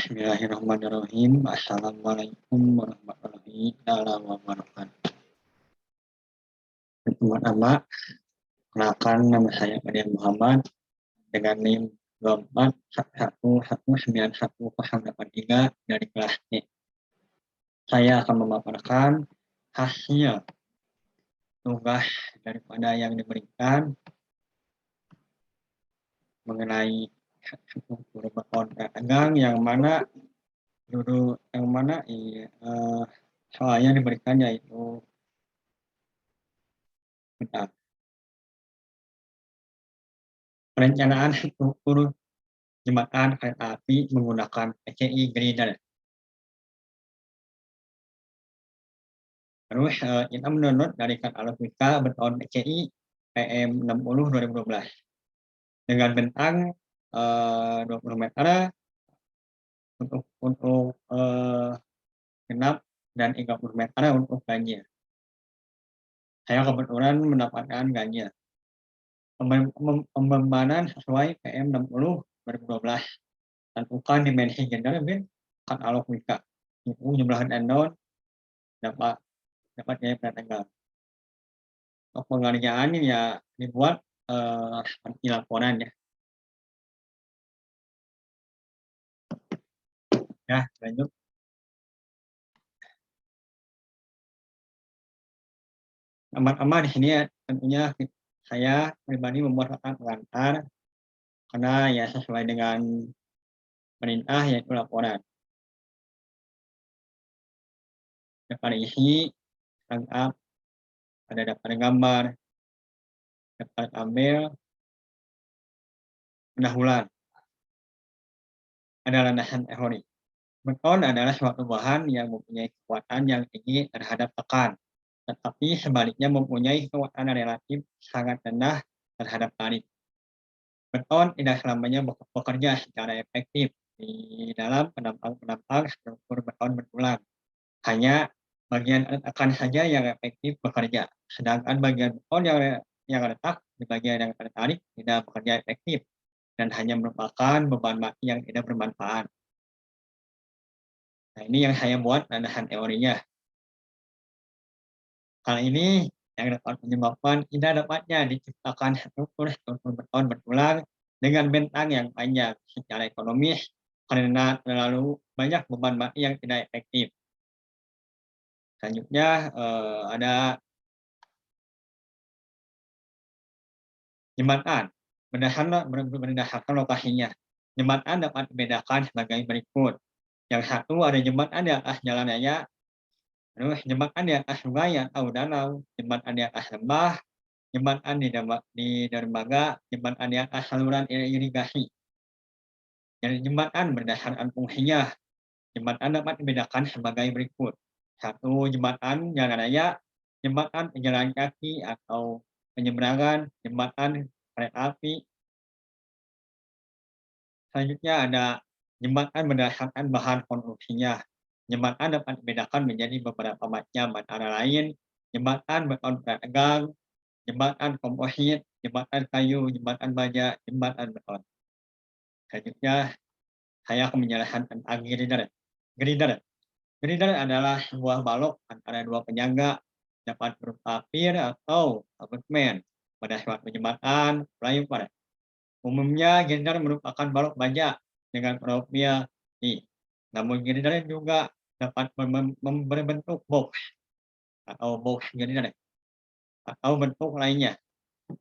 Bismillahirrahmanirrahim. Assalamualaikum warahmatullahi wabarakatuh. Pertama-tama, kenalkan nama saya Fadian Muhammad dengan NIM 2411191083 dari kelas D. Saya akan memaparkan hasil tugas daripada yang diberikan mengenai kontrak dagang yang mana soalnya diberikan yaitu bentar. Perencanaan struktur jembatan kereta api menggunakan PCI Grider. Terus kita mendownload dari katalog kita beton PCI PM60 2012 dengan bentang 20 meter untuk genap dan 30 meter untuk ganjil. Saya kebetulan mendapatkan ganjil. Pembebanan sesuai PM60 2012. Tentukan dimensi gender bin katalog kita. Itu jumlah download dapat jadi tanggal. Untuk pengerjaan ya dibuat seperti laporan ya. Ya, lanjut. Aman-aman di sini ya, tentunya saya pribadi membuat pengantar karena ya sesuai dengan perintah yaitu laporan. Dapat isi, lengkap, ada daftar gambar, dapat tabel, pendahuluan, ada landasan teori. Beton adalah suatu bahan yang mempunyai kekuatan yang tinggi terhadap tekan, tetapi sebaliknya mempunyai kekuatan relatif sangat rendah terhadap tarik. Beton tidak selamanya bekerja secara efektif di dalam penampang struktur beton berulang. Hanya bagian tekan saja yang efektif bekerja, sedangkan bagian beton yang letak di bagian yang tertarik tidak bekerja efektif dan hanya merupakan beban mati yang tidak bermanfaat. Nah, ini yang saya buat landasan teorinya. Hal ini yang dapat menyebabkan tidak dapatnya diciptakan struktur beton berulang dengan bentang yang panjang secara ekonomis karena terlalu banyak beban mati yang tidak efektif. Selanjutnya ada jembatan. Berdasarkan lokasinya, jembatan dapat dibedakan sebagai berikut. Yang satu ada jembatan di atas jalan raya, terus jembatan di atas sungai atau danau, jembatan di atas lembah, jembatan di dermaga, jembatan di atas saluran irigasi. Jadi jembatan berdasarkan fungsinya, jembatan dapat dibedakan sebagai berikut. Satu, jembatan jalan raya, jembatan pejalan kaki atau penyeberangan, jembatan kereta api. Selanjutnya ada jembatan berdasarkan bahan konstruksinya. Jembatan dapat dibedakan menjadi beberapa macam, antara lain jembatan beton tegang, jembatan komposit, jembatan kayu, jembatan baja, jembatan beton. Selanjutnya saya akan menjelaskan tentang girder. Girder. Girder adalah sebuah balok antara dua penyangga, dapat berupa pier atau abutmen pada suatu jembatan flyover. Umumnya girder merupakan balok baja dengan profil T. Namun girder juga dapat berbentuk box atau box girder atau bentuk lainnya.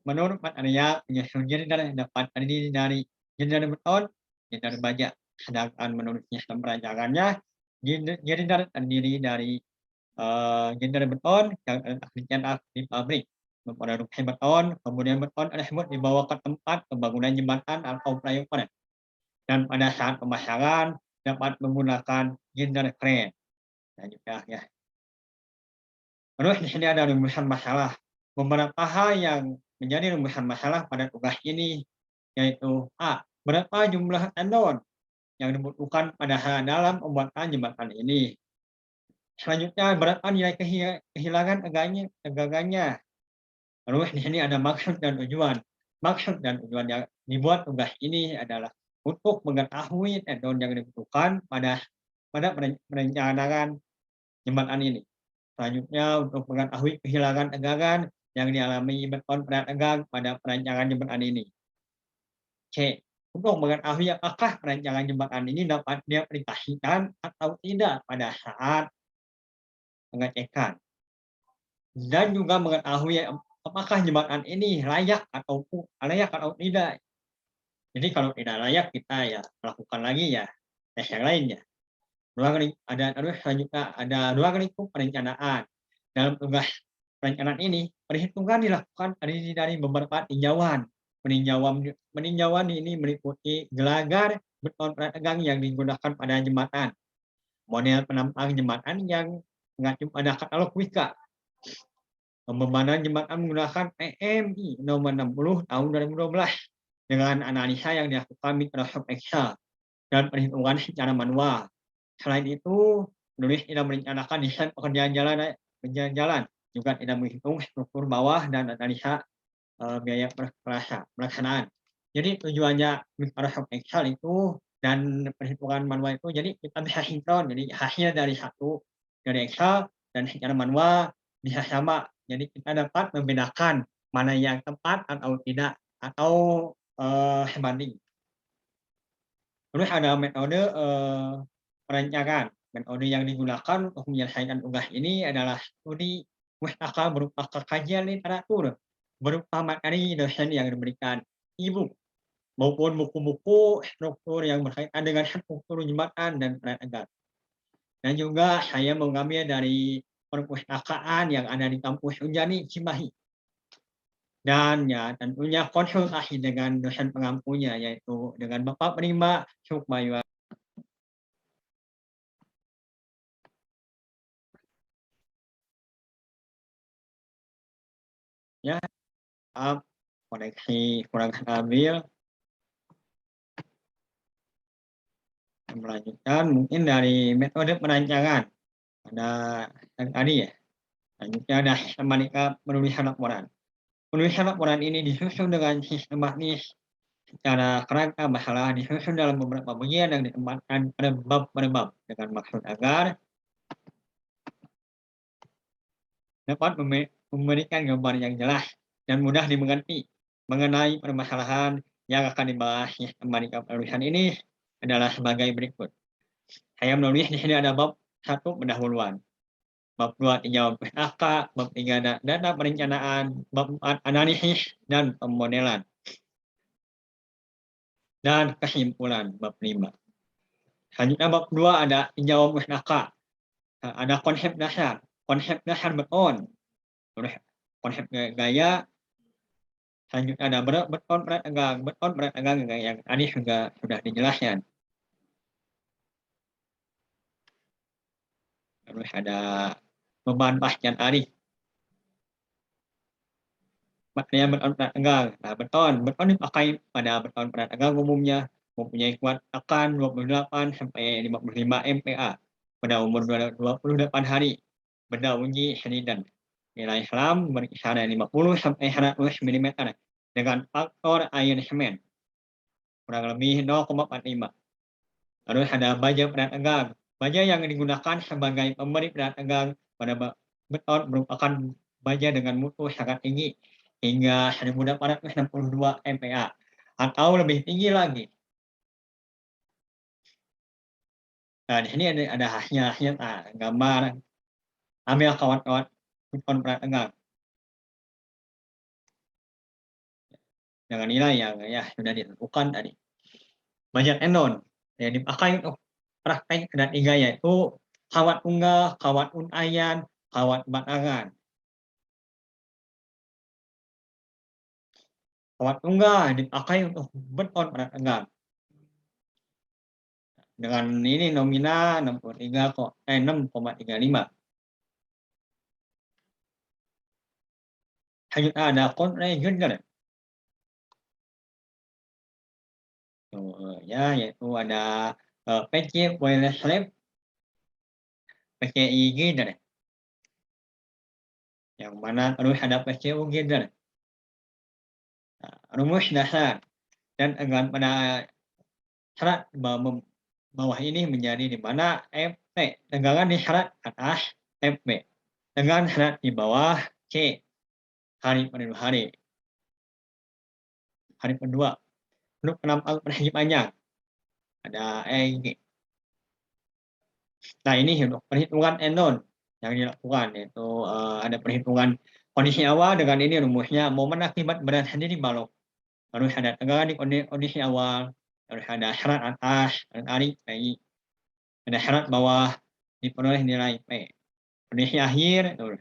Menurut material penyusun girder dapat terdiri dari girder beton, girder baja. Sedangkan menurut sistem perancangannya, girder terdiri dari girder beton yang dicetak di pabrik memproduksi beton, kemudian beton tersebut dibawa ke tempat pembangunan jembatan atau flyover. Dan pada saat pemasangan dapat menggunakan girder crane. Nah, juga ya. Terus di sini ada rumusan masalah. Beberapa hal yang menjadi rumusan masalah pada tugas ini yaitu A. Berapa jumlah tendon yang dibutuhkan pada dalam pembuatan jembatan ini. Selanjutnya berapa nilai kehilangan tegangannya. Terus di sini ada maksud dan tujuan. Maksud dan tujuan yang dibuat tugas ini adalah untuk mengetahui add-on yang dibutuhkan pada perencanaan jembatan ini. Selanjutnya, untuk mengetahui kehilangan tegangan yang dialami beton pada tegang pada perancangan jembatan ini. C. Untuk mengetahui apakah perancangan jembatan ini dapat diaplikasikan atau tidak pada saat pengecekan. Dan juga mengetahui apakah jembatan ini layak atau tidak. Jadi kalau tidak layak kita ya lakukan lagi ya tes yang lainnya. Selanjutnya ada ruang lingkup perencanaan. Dalam tugas perencanaan ini, perhitungan dilakukan terdiri dari beberapa tinjauan. Peninjauan ini meliputi gelagar beton tegang yang digunakan pada jembatan, model penampang jembatan yang mengacu pada katalog Wika, pembebanan jembatan menggunakan PMI nomor 60 tahun 2012 dengan analisa yang dilakukan Microsoft Excel dan perhitungan secara manual. Selain itu, penulis tidak merencanakan desain pekerjaan jalan, juga tidak menghitung struktur bawah dan analisa biaya pelaksanaan. Jadi tujuannya Microsoft Excel itu dan perhitungan manual itu, jadi kita bisa sinkron. Jadi hasil dari Excel dan secara manual bisa sama. Jadi kita dapat membedakan mana yang tepat atau tidak atau sebanding. Terus ada metode perencanaan. Metode yang digunakan untuk menyelesaikan tugas ini adalah studi pustaka berupa kajian literatur, berupa materi dosen yang diberikan e-book maupun buku-buku struktur yang berkaitan dengan struktur jembatan dan perencanaan. Dan juga saya mengambil dari perpustakaan yang ada di kampus Unjani Cimahi. Dan ya tentunya konsultasi dengan dosen pengampunya yaitu dengan Bapak Prima Sukmaywa. Ya, maaf, koneksi kurang stabil. Melanjutkan mungkin dari metode perancangan. Ada yang tadi ya. Selanjutnya ada sistematika penulisan laporan. Penulisan laporan ini disusun dengan sistematis secara kerangka masalah disusun dalam beberapa bagian yang ditempatkan pada bab dengan maksud agar dapat memberikan gambar yang jelas dan mudah dimengerti mengenai permasalahan yang akan dibahas. Sistematika penulisan ini adalah sebagai berikut. Saya menulis di sini ada bab 1 pendahuluan, bab 2 tinjauan pustaka, bab 3 data perencanaan, bab 4 analisis dan pemodelan, dan kesimpulan bab 5. Selanjutnya bab 2 ada tinjauan pustaka, ada konsep dasar beton, konsep gaya. Selanjutnya ada beton tegang yang tadi sudah dijelaskan. Terus ada beban pasca tarik. Material beton tegang. Nah, beton dipakai pada beton tegang umumnya mempunyai kuat tekan 28 sampai 55 MPa pada umur 28 hari. Benda uji Sheridan. Nilai selam berkisar dari 50 sampai 100 mm dengan faktor air semen kurang lebih 0,45. Terus ada baja berat tegang. Baja yang digunakan sebagai pemberi berat tegang pada beton merupakan baja dengan mutu sangat tinggi hingga 1862 MPa atau lebih tinggi lagi. Nah, di sini ada hasil gambar ambil kawat-kawat beton berat tegang dengan nilai yang ya sudah ditentukan tadi. Baja tendon yang dipakai untuk praktek ada 3 yaitu kawat tunggal, kawat untayan, kawat batangan. Kawat tunggal dipakai untuk beton berat tegang. Dengan ini nominal 6,35. Selanjutnya ada kontre Junior. Ya, yaitu ada PC wireless lab, PCI Gider. Yang mana terus ada PCU Gider. Rumus dasar dan tegangan pada syarat bawah ini menjadi di mana FP tegangan di syarat atas FB dengan syarat di bawah C hari per 2 hari. Hari kedua, untuk penampang persegi panjang ada EG. Nah ini untuk perhitungan endon yang dilakukan yaitu ada perhitungan kondisi awal dengan ini rumusnya momen akibat berat sendiri balok. Harus ada tegangan di kondisi awal, harus ada syarat atas tarik PI, ada syarat bawah diperoleh nilai P. Kondisi akhir itu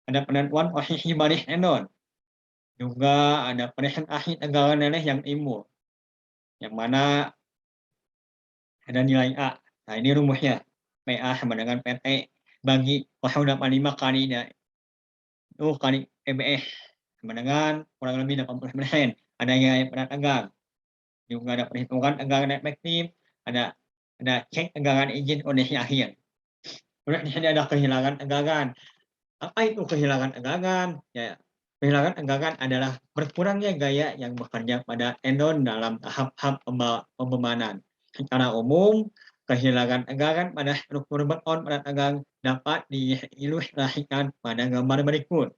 ada penentuan posisi baris endon. Juga ada presentasi tegangan leleh yang timbul, yang mana ada nilai A. Nah ini rumusnya. PA sama dengan PT bagi 0,85 kali itu kali PBS sama dengan kurang lebih 80%. Ada yang berat tegang. Juga ada perhitungan tegangan efektif, ada cek tegangan izin kondisi akhir. Terus di sini ada kehilangan tegangan. Apa itu kehilangan tegangan? Ya, kehilangan tegangan adalah berkurangnya gaya yang bekerja pada endon dalam tahap-tahap pembemanan. Secara umum, kehilangan tegangan pada struktur beton pada tegang dapat diilustrasikan pada gambar berikut.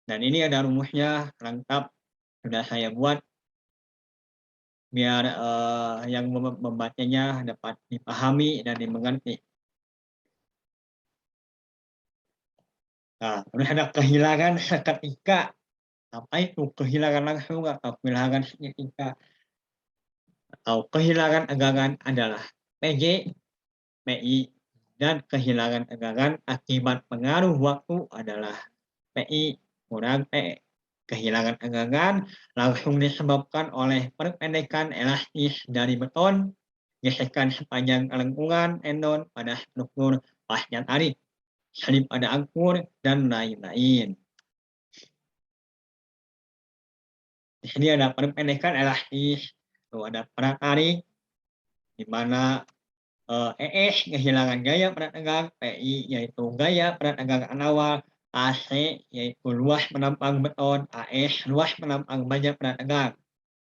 Dan ini ada rumusnya lengkap, sudah saya buat biar yang membacanya dapat dipahami dan dimengerti. Nah, terus ada kehilangan seketika. Apa itu kehilangan langsung atau kehilangan seketika? Atau kehilangan tegangan adalah PG, PI, dan kehilangan tegangan akibat pengaruh waktu adalah PI kurang PE. Kehilangan tegangan langsung disebabkan oleh perpendekan elastis dari beton, gesekan sepanjang lengkungan endon pada struktur pasca tarik, salib pada angkur, dan lain-lain. Di sini ada perpendekan elastis, tuh ada tarik, di mana ES kehilangan gaya pada tegang, PI yaitu gaya pada tegangan awal, AC yaitu luas penampang beton, AS luas penampang baja pada tegang.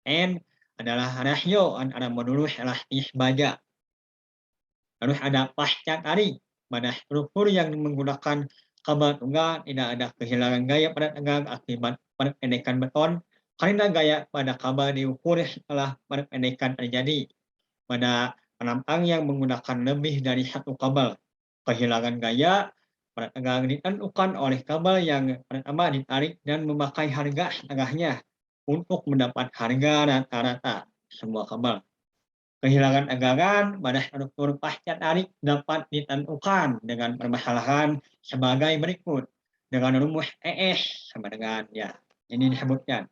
N adalah rasio antara modulus elastis baja. Terus ada pasca tarik pada struktur yang menggunakan kabel tunggal tidak ada kehilangan gaya pada tegang akibat perpendekan beton karena gaya pada kabel diukur setelah perpendekan terjadi. Pada penampang yang menggunakan lebih dari satu kabel, kehilangan gaya pada tegang ditentukan oleh kabel yang pertama ditarik dan memakai harga setengahnya untuk mendapat harga rata-rata semua kabel. Kehilangan tegangan pada struktur pasca tarik dapat ditentukan dengan permasalahan sebagai berikut dengan rumus ES sama dengan ya ini disebutkan.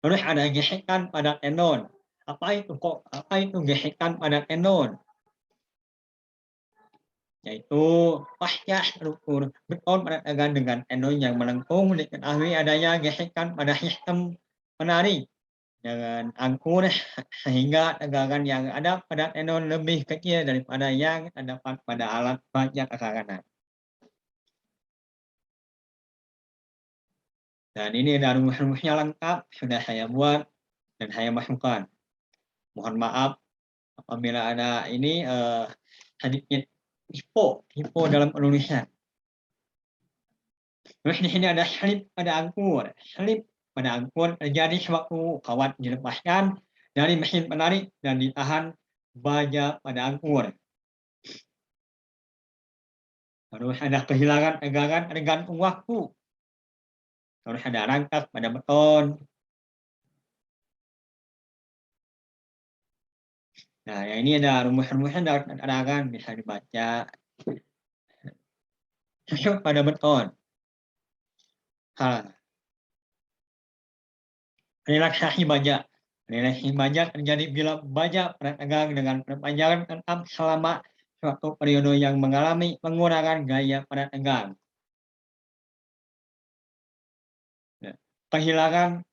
Terus ada gesekan pada tendon. Apa itu gesekan pada tendon? Yaitu pasca struktur beton pada tegangan dengan tendon yang melengkung diketahui adanya gesekan pada sistem penarik dengan angkur sehingga tegangan yang ada pada tendon lebih kecil daripada yang terdapat pada alat baja tekanan. Dan ini ada rumus-rumusnya lengkap sudah saya buat dan saya masukkan. Mohon maaf apabila ada ini sedikit typo dalam penulisan. Terus di sini ada slip pada angkur. Slip pada angkur terjadi sewaktu kawat dilepaskan dari mesin penarik dan ditahan baja pada angkur. Terus ada kehilangan tegangan tergantung waktu. Terus ada rangkap pada beton. Nah, ya ini ada rumus-rumusnya dapat keterangan bisa dibaca. Susuk pada beton. Relaksasi baja. Relaksasi baja terjadi bila baja pada tegang dengan perpanjangan tetap selama suatu periode yang mengalami pengurangan gaya pada tegang. Kehilangan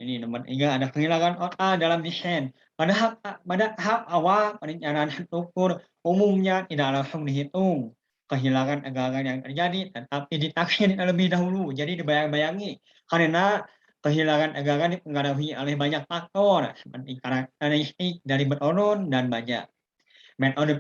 ini nomor 3 ada kehilangan OTA dalam desain. Pada tahap awal perencanaan struktur umumnya tidak langsung dihitung kehilangan tegangan yang terjadi tetapi ditaksir terlebih dahulu. Jadi dibayang-bayangi karena Kehilangan dagangan dipengaruhi oleh banyak faktor seperti karakteristik dari betonun dan baja. Metode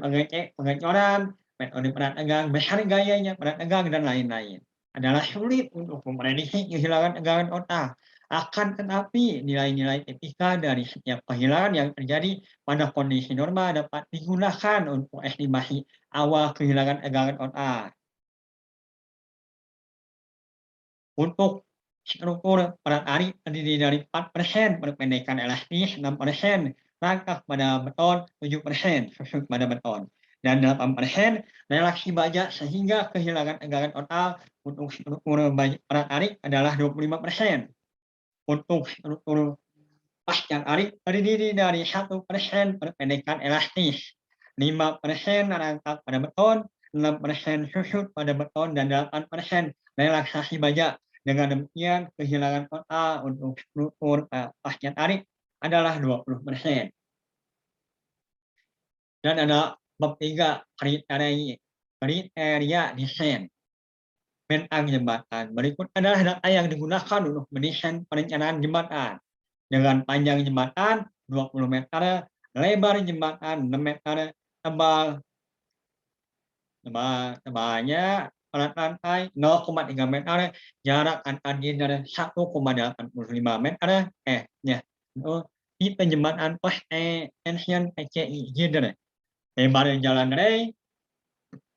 pengecoran, metode perategang besar gayanya, perategang dan lain-lain. Adalah sulit untuk memprediksi kehilangan tegangan otak. Akan tetapi nilai-nilai etika dari setiap kehilangan yang terjadi pada kondisi normal dapat digunakan untuk estimasi awal kehilangan tegangan otak. Untuk struktur pada tarik terdiri dari 4% perpendekan elastis, 6% rangkap pada beton, 7% susut pada beton, dan 8% reaksi baja sehingga kehilangan tegangan total untuk struktur pada tarik adalah 25%. Untuk struktur pasca tarik terdiri dari 1% perpendekan elastis, 5% rangkap pada beton, 6% susut pada beton, dan 8% relaksasi baja. Dengan demikian, kehilangan total untuk struktur pasca tarik adalah 20%. Dan ada bab 3 kriteria desain bentang jembatan. Berikut adalah data yang digunakan untuk mendesain perencanaan jembatan. Dengan panjang jembatan 20 meter, lebar jembatan 6 meter, tebal tebalnya alat lantai 0,3 meter, jarak antar gider 1,85 meter, ya, tipe jembatan post tension PCI gider, lebar jalan rel,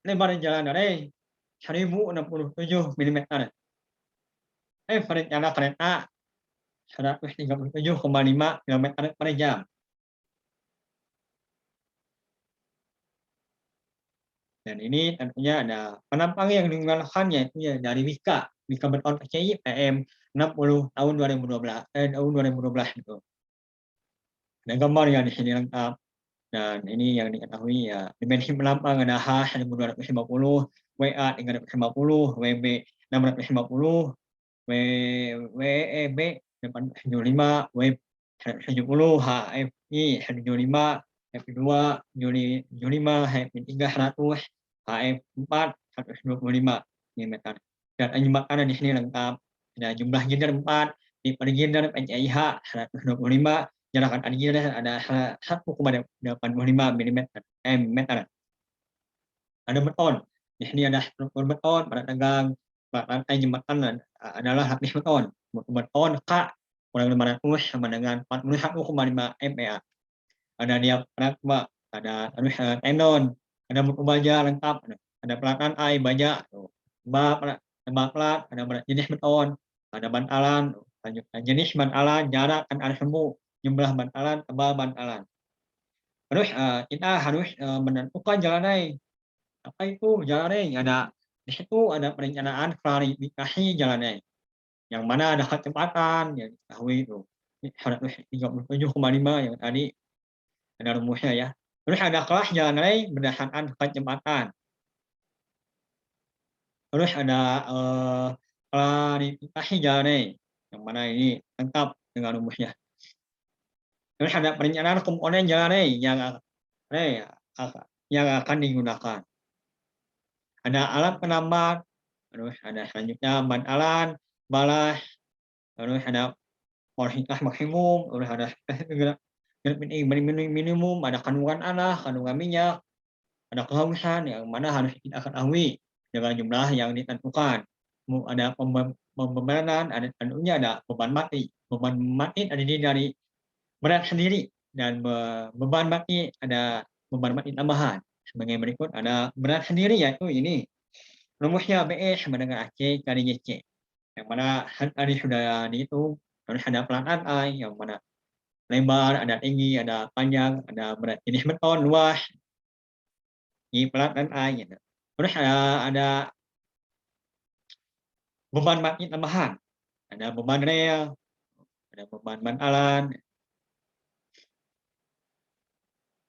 lebar jalan rel 1067 mm, perencana kereta 137,5 km per jam. Dan ini tentunya ada penampang yang digunakan yaitu ya dari Wika Beton PCI PM 60 tahun 2012 tahun 2012 itu. Ada gambar yang di sini lengkap. Dan ini yang diketahui ya dimensi penampang ada H 1250, WA 350, WB 650, WEB 875, WEB 170, HFI 175, F2 75, HF3 100, HF4 125 mm. Dan jembatan di sini lengkap. Ada jumlah gider 4, tipe gider PCIH 125, jarak antar gider ada 1,85 meter. Ada beton. Di sini ada struktur beton pada tegang, lantai jembatan adalah lapis beton. Mutu beton K kurang 500 sama dengan 41,5 MPa. Ada diafragma, ada tendon, ada mutu baja lengkap, ada pelatan ai baja, tebak plat, ada jenis beton, ada bantalan, jenis bantalan, jarak antar sumbu, jumlah bantalan, tebal bantalan. Terus kita harus menentukan jalannya. Apa itu jalannya? Di situ ada perencanaan klarifikasi jalannya. Yang mana ada kecepatan yang diketahui itu. 137,5 yang tadi ada rumusnya ya. Terus ada kelas jalan raya berdasarkan kecepatan. Terus ada klarifikasi jalan raya yang mana ini lengkap dengan rumusnya. Terus ada perencanaan komponen jalan raya yang akan digunakan. Ada alat penambat, terus ada selanjutnya bantalan, balas, terus ada porositas maksimum, terus ada minimum, ada kandungan tanah, kandungan minyak, ada kehausan yang mana harus kita ketahui dengan jumlah yang ditentukan. Ada pembebanan, ada tentunya ada beban mati. Beban mati terdiri dari berat sendiri dan beban mati ada beban mati tambahan. Sebagai berikut ada berat sendiri yaitu ini rumusnya BE sama dengan AC kali GC. Yang mana tadi sudah dihitung, harus ada pelatan I yang mana lebar, ada tinggi, ada panjang, ada berat jenis beton luas, di pelatan I gitu. Terus ada beban mati tambahan, ada beban rel, ada beban bantalan,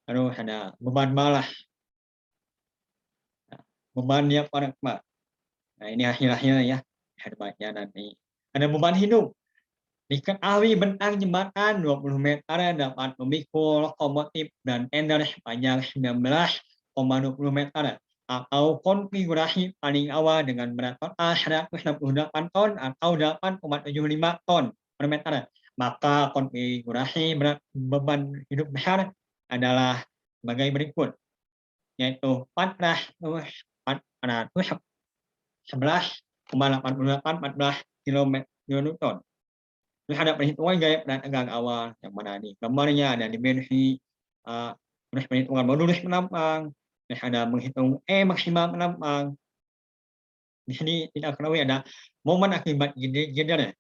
terus ada beban balas, beban diafragma. Nah ini hasil-hasilnya ya, bisa dibaca nanti. Ada beban hidup. Diketahui bentang jembatan 20 meter dapat memikul lokomotif dan tender sepanjang 19,20 meter atau konfigurasi paling awal dengan berat total 168 ton atau 8,75 ton Permintaan maka konfigurasi beban hidup besar adalah sebagai berikut, yaitu 411,88 kilonewton. Terus ada perhitungan gaya berat tegang awal, yang mana di gambarnya ada dimensi, terus perhitungan modulus penampang, terus ada menghitung maksimal penampang. Di sini kita ketahui ada momen akibat jeder,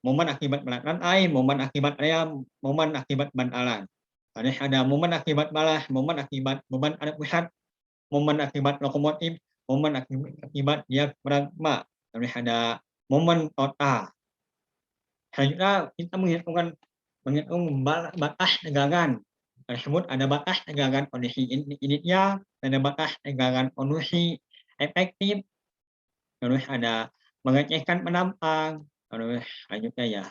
momen akibat pelataran air, momen akibat rem, momen akibat bantalan. Terus ada momen akibat balas, momen akibat beban pada pusat, momen akibat lokomotif, momen akibat diafragma. Terus ada momen total. Selanjutnya kita menghitung batas tegangan. Tersebut ada batas tegangan kondisi inisial, ada batas tegangan kondisi efektif, terus ada mengecekkan penampang, terus selanjutnya ya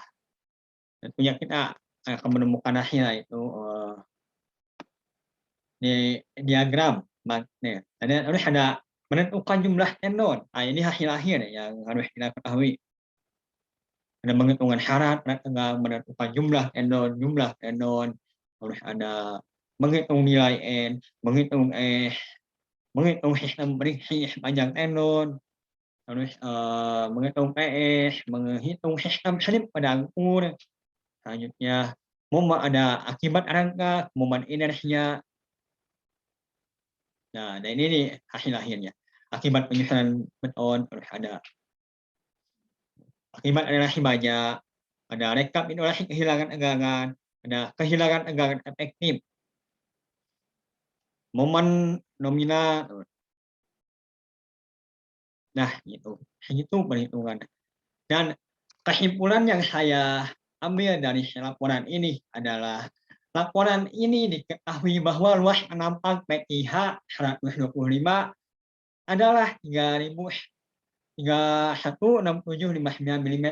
tentunya kita akan menemukan hasil itu di diagram magnet. Terus ada menentukan jumlah tendon. Nah, ini hasil akhir yang harus kita ketahui. Ada penghitungan syarat, menentukan jumlah tendon, terus ada menghitung nilai N, menghitung sistem friksi sepanjang tendon, terus menghitung PS, menghitung sistem slip pada angkur. Selanjutnya, ada akibat rangka, momen inersinya. Nah, dan ini nih hasil akhirnya. Akibat penyusunan beton, terus ada akibat relasi banyak, ada rekapitulasi kehilangan tegangan, ada kehilangan tegangan efektif, momen nominal. Nah, gitu. Segitu perhitungan. Dan kesimpulan yang saya ambil dari laporan ini adalah laporan ini diketahui bahwa luas penampang PIH 125 adalah 316759 mm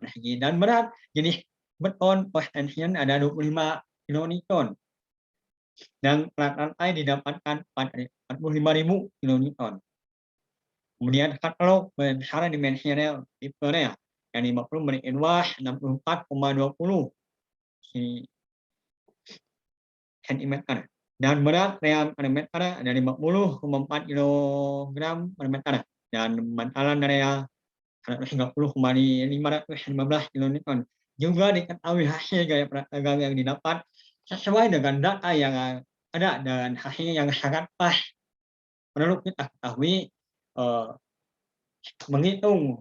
persegi dan berat jenis beton post tension ada 25 kilonewton dan pelataran air didapatkan 45.000 kilonewton. Kemudian katalog besaran dimensional tipenya yang 50 menit luas 64,20 cm dan berat real per meter ada 50,4 kg per meter dan bantalan area 130,515 kilonewton. Juga diketahui hasil gaya tegang yang didapat sesuai dengan data yang ada dan hasil yang sangat pas. Perlu kita ketahui menghitung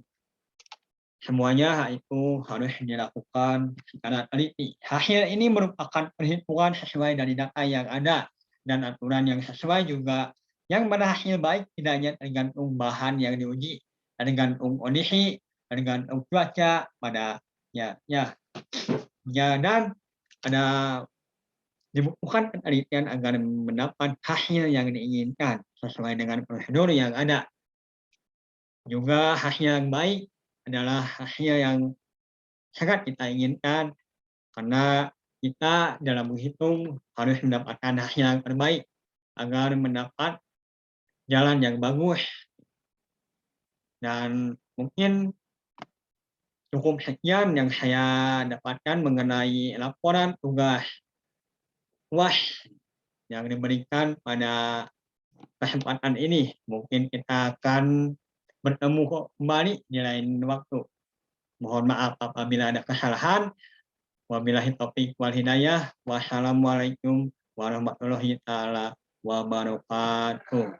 semuanya itu harus dilakukan secara teliti. Hasil ini merupakan perhitungan sesuai dari data yang ada dan aturan yang sesuai juga yang berhasil baik tidak hanya tergantung bahan yang diuji, tergantung kondisi, tergantung cuaca pada dan ada dibutuhkan penelitian agar mendapat hasil yang diinginkan sesuai dengan prosedur yang ada. Juga hasil yang baik adalah hasil yang sangat kita inginkan karena kita dalam menghitung harus mendapatkan hasil yang terbaik agar mendapat jalan yang bagus. Dan mungkin cukup sekian yang saya dapatkan mengenai laporan tugas UAS yang diberikan pada kesempatan ini. Mungkin kita akan bertemu kembali di lain waktu. Mohon maaf apabila ada kesalahan. Wabillahi taufiq wal hidayah. Wassalamualaikum warahmatullahi taala wabarakatuh.